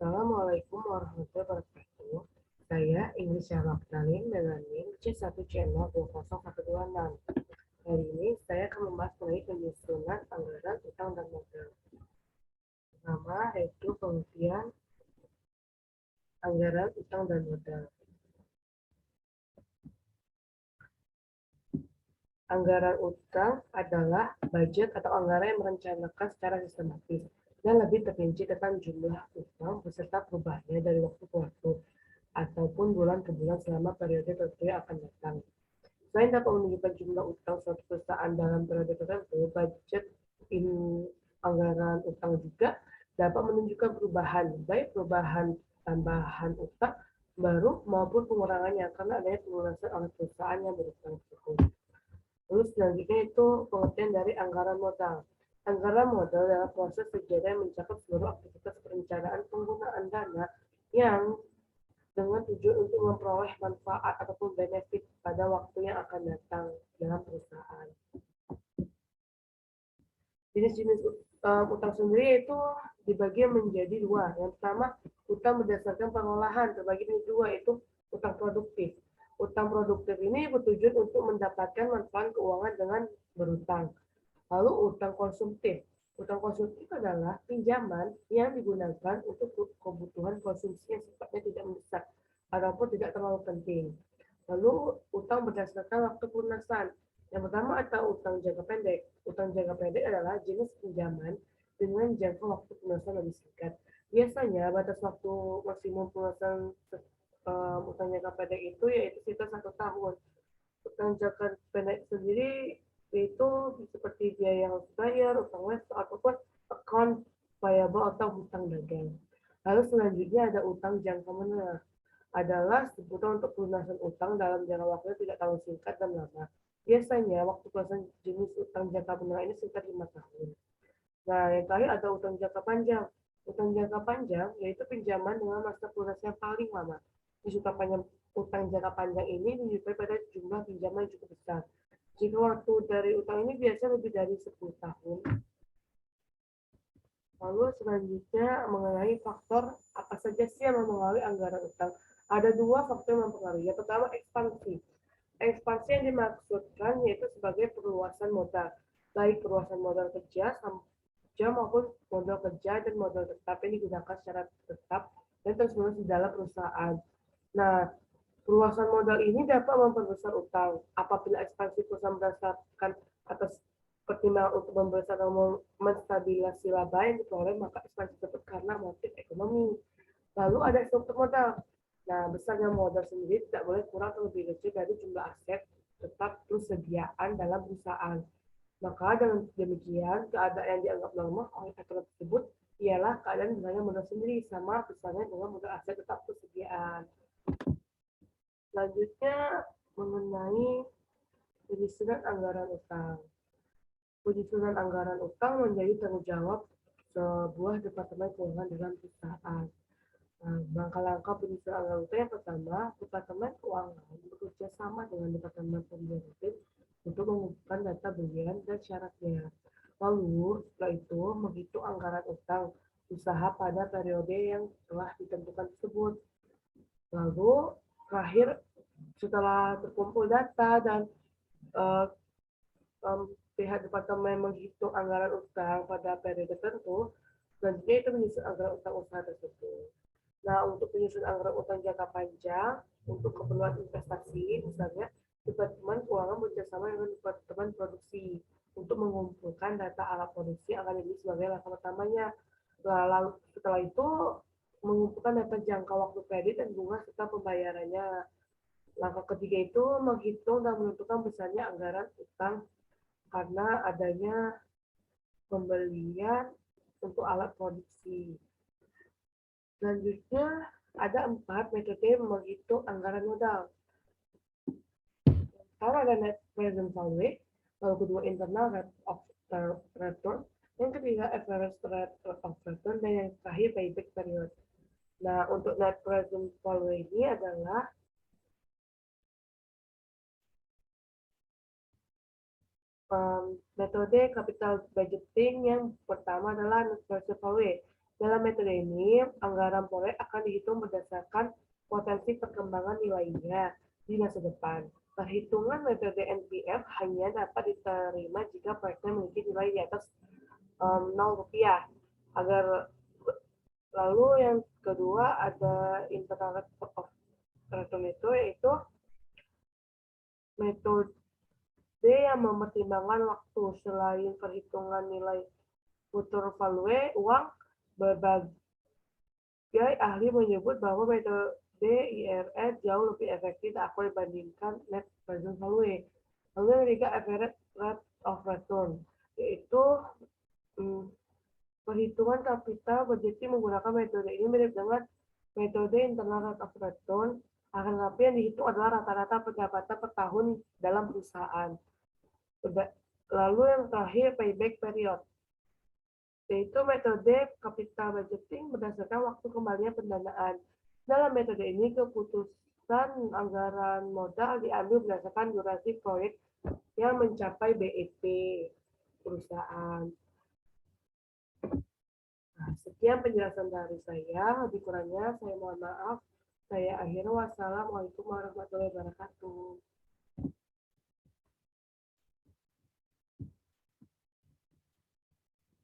Assalamualaikum warahmatullahi wabarakatuh. Saya Ingrid Syahla Kenalin dengan NIM C1CN20126. Hari ini saya akan membahas mengenai penyusunan anggaran utang dan modal. Pertama yaitu pengertian anggaran utang dan modal. Anggaran utang adalah budget atau anggaran yang merencanakan secara sistematis dan lebih terperinci tentang jumlah utang beserta perubahannya dari waktu ke waktu ataupun bulan ke bulan selama periode tertentu yang akan datang. Selain dapat menunjukkan jumlah utang suatu perusahaan dalam periode tertentu, budget anggaran utang juga dapat menunjukkan perubahan, baik perubahan tambahan utang baru maupun pengurangannya karena adanya pengurangan oleh perusahaan yang berutang tersebut. Lalu selanjutnya itu pengertian dari anggaran modal. Anggaran modal adalah proses kegiatan yang mencakup seluruh aktivitas perencanaan penggunaan dana yang dengan tujuan untuk memperoleh manfaat ataupun benefit pada waktu yang akan datang dalam perusahaan. Jenis-jenis utang sendiri itu dibagi menjadi dua. Yang pertama, utang berdasarkan pengolahan, terbagi menjadi dua, itu utang produktif. Utang produktif ini bertujuan untuk mendapatkan manfaat keuangan dengan berutang. Lalu utang konsumtif. Utang konsumtif adalah pinjaman yang digunakan untuk kebutuhan konsumsi yang sifatnya tidak mendesak ataupun tidak terlalu penting. Lalu utang berdasarkan waktu pelunasan. Yang pertama ada utang jangka pendek. Utang jangka pendek adalah jenis pinjaman dengan jangka waktu pelunasan lebih singkat. Biasanya batas waktu maksimum pelunasan utang jangka pendek itu yaitu sekitar 1 tahun. Utang jangka pendek sendiri itu seperti biaya yang harus bayar, utang wesel, ataupun account payable atau hutang dagang. Lalu selanjutnya ada utang jangka menengah. Adalah sebutan untuk pelunasan utang dalam jangka waktu yang tidak terlalu singkat dan lama. Biasanya waktu pelunasan jenis utang jangka menengah ini sekitar 5 tahun. Nah, yang terakhir ada utang jangka panjang. Utang jangka panjang yaitu pinjaman dengan masa pelunasan yang paling lama. Utang jangka panjang ini dinyatakan pada jumlah pinjaman yang cukup besar. Jika waktu dari utang ini biasa lebih dari 10 tahun. Lalu selanjutnya mengenai faktor apa saja sih yang mempengaruhi anggaran utang. Ada dua faktor yang mempengaruhi. Yang pertama ekspansi. Ekspansi yang dimaksudkan yaitu sebagai perluasan modal, baik perluasan modal kerja maupun modal kerja dan modal tetap yang digunakan secara tetap dan terus-menerus di dalam perusahaan. Nah, perluasan modal ini dapat memperbesar utang. Apabila ekspansi perusahaan berdasarkan atas pertimbangan untuk membesar dan menstabilisasi laba yang diperoleh, maka ekspansi tersebut karena motif ekonomi. Lalu ada struktur modal. Nah, besarnya modal sendiri tidak boleh kurang atau lebih kecil dari jumlah aset tetap persediaan dalam perusahaan. Maka dengan demikian, keadaan yang dianggap lemah oleh aturan tersebut ialah keadaan besarnya modal sendiri sama besarnya dengan modal aset tetap persediaan. Selanjutnya mengenai penyusunan anggaran utang. Penyusunan anggaran utang menjadi tanggung jawab sebuah departemen keuangan dalam perusahaan. Langkah-langkah penyusunan anggaran utang yang pertama, departemen keuangan bekerja sama dengan departemen pembiayaan untuk mengumpulkan data belian dan syaratnya. Lalu setelah itu menghitung anggaran utang usaha pada periode yang telah ditentukan tersebut. Lalu terakhir setelah terkumpul data dan uh, pihak departemen menghitung anggaran utang pada periode tertentu, selanjutnya itu menyusun anggaran utang usaha tersebut. Nah, untuk penyusunan anggaran utang jangka panjang untuk keperluan investasi, misalnya departemen keuangan bekerjasama dengan departemen produksi untuk mengumpulkan data alat produksi yang akan dibeli sebagai langkah pertamanya. Lalu setelah itu mengumpulkan data jangka waktu kredit dan bunga serta pembayarannya. Langkah ketiga itu menghitung dan menentukan besarnya anggaran utang karena adanya pembelian untuk alat produksi. Selanjutnya ada 4 metode menghitung anggaran modal. Pertama ada net present value, lalu kedua internal rate of return, yang ketiga average rate of return, dan yang terakhir payback period. Nah, untuk net present value ini adalah metode capital budgeting yang pertama adalah net present value. Dalam metode ini, anggaran proyek akan dihitung berdasarkan potensi perkembangan nilainya di masa depan. Perhitungan metode NPF hanya dapat diterima jika proyeknya memiliki nilai di atas 0 rupiah. Lalu yang kedua ada internal rate of return itu, yaitu metode yang mempertimbangkan waktu. Selain perhitungan nilai future value uang, berbagai ahli menyebut bahwa metode IRR jauh lebih efektif aku dibandingkan net present value. Lalu yang ketiga average rate of return, yaitu perhitungan kapital budgeting menggunakan metode ini mirip dengan metode internal rate of return, akan tetapi yang dihitung adalah rata-rata pendapatan per tahun dalam perusahaan. Lalu yang terakhir payback period, yaitu metode capital budgeting berdasarkan waktu kembalinya pendanaan. Dalam metode ini, keputusan anggaran modal diambil berdasarkan durasi proyek yang mencapai BEP perusahaan. Nah, sekian penjelasan dari saya. Lebih kurangnya saya mohon maaf. Saya akhiri. Wassalamualaikum warahmatullahi wabarakatuh.